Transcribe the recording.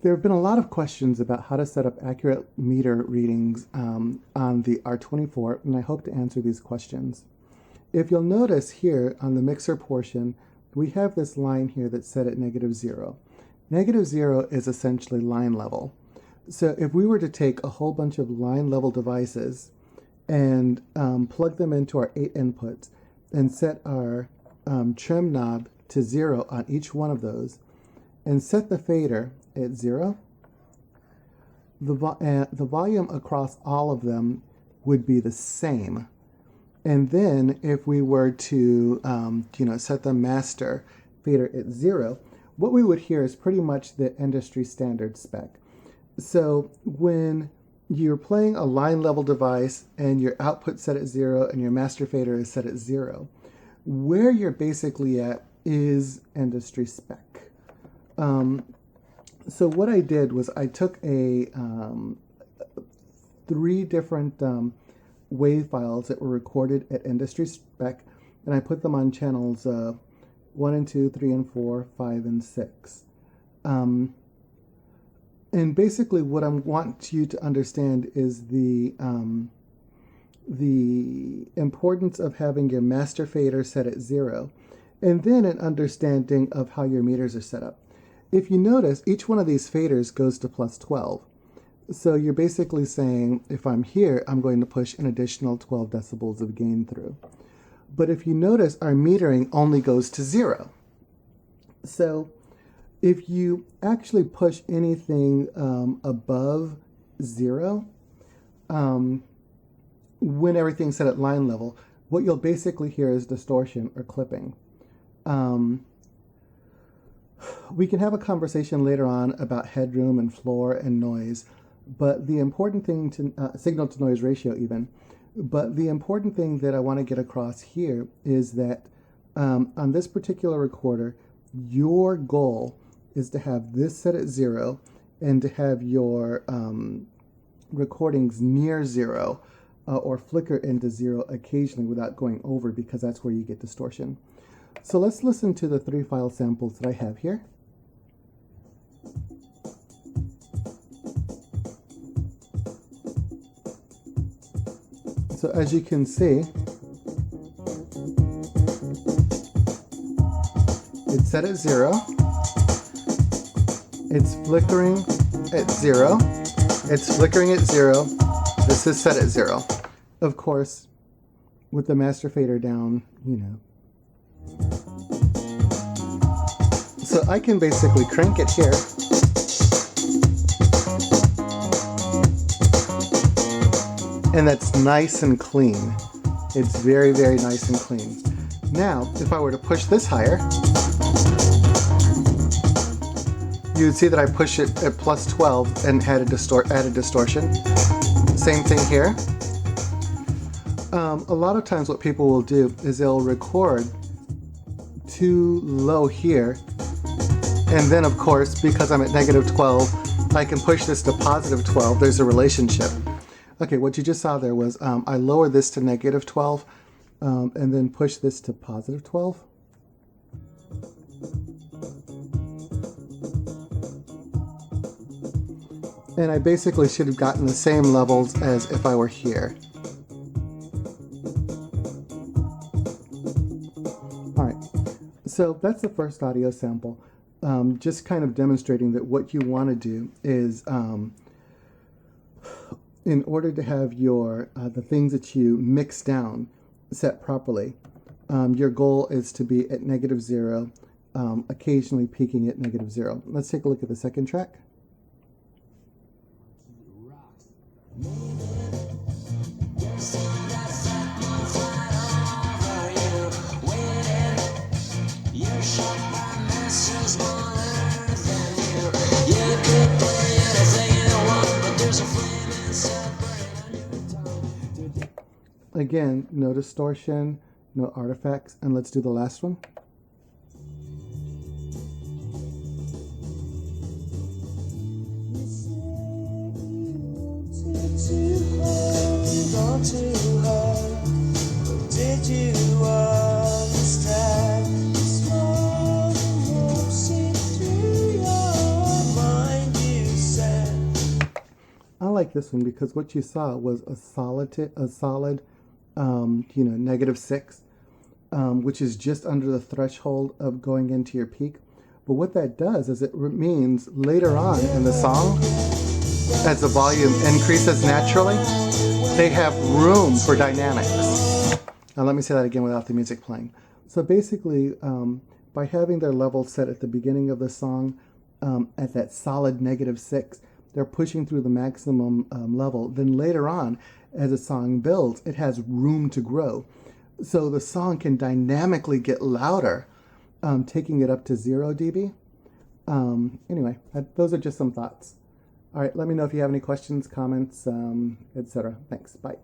There have been a lot of questions about how to set up accurate meter readings on the R24, and I hope to answer these questions. If you'll notice here on the mixer portion, we have this line here that's set at -0. -0 is essentially line level. So if we were to take a whole bunch of line level devices and plug them into our 8 inputs and set our trim knob to 0 on each one of those, and set the fader at 0, the volume across all of them would be the same. And then if we were to set the master fader at 0, what we would hear is pretty much the industry standard spec. So when you're playing a line level device and your output set at 0 and your master fader is set at 0, where you're basically at is industry spec. So what I did was I took 3 different wave files that were recorded at industry spec, and I put them on channels 1 and 2, 3 and 4, 5 and 6. And basically what I want you to understand is the importance of having your master fader set at 0, and then an understanding of how your meters are set up. If you notice, each one of these faders goes to +12. So you're basically saying, if I'm here, I'm going to push an additional 12 decibels of gain through. But if you notice, our metering only goes to 0. So if you actually push anything above 0, when everything's set at line level, what you'll basically hear is distortion or clipping. We can have a conversation later on about headroom and floor and noise, but the important thing to signal to noise ratio even, but the important thing that I want to get across here is that on this particular recorder, your goal is to have this set at 0 and to have your recordings near 0 or flicker into 0 occasionally without going over, because that's where you get distortion. So let's listen to the 3 file samples that I have here. So as you can see, it's set at 0. It's flickering at 0. It's flickering at 0. This is set at 0. Of course, with the master fader down, So I can basically crank it here. And that's nice and clean. It's very, very nice and clean. Now, if I were to push this higher, you would see that I push it at +12 and added distortion. Same thing here. A lot of times what people will do is they'll record too low here, and then of course, because I'm at -12, I can push this to +12. There's a relationship. Okay, what you just saw there was I lowered this to -12 and then push this to +12. And I basically should have gotten the same levels as if I were here. All right, so that's the first audio sample. Just kind of demonstrating that what you want to do is in order to have your the things that you mix down set properly, your goal is to be at -0, occasionally peaking at -0. Let's take a look at the second track. Again, no distortion, no artifacts, and let's do the last one. like this one because what you saw was a solid, -6, which is just under the threshold of going into your peak. But what that does is it means later on in the song, as the volume increases naturally, they have room for dynamics. Now let me say that again without the music playing. So basically, by having their level set at the beginning of the song at that solid -6, they're pushing through the maximum level. Then later on, as the song builds, it has room to grow. So the song can dynamically get louder, taking it up to 0 dB. Anyway, those are just some thoughts. All right, let me know if you have any questions, comments, etc. Thanks. Bye.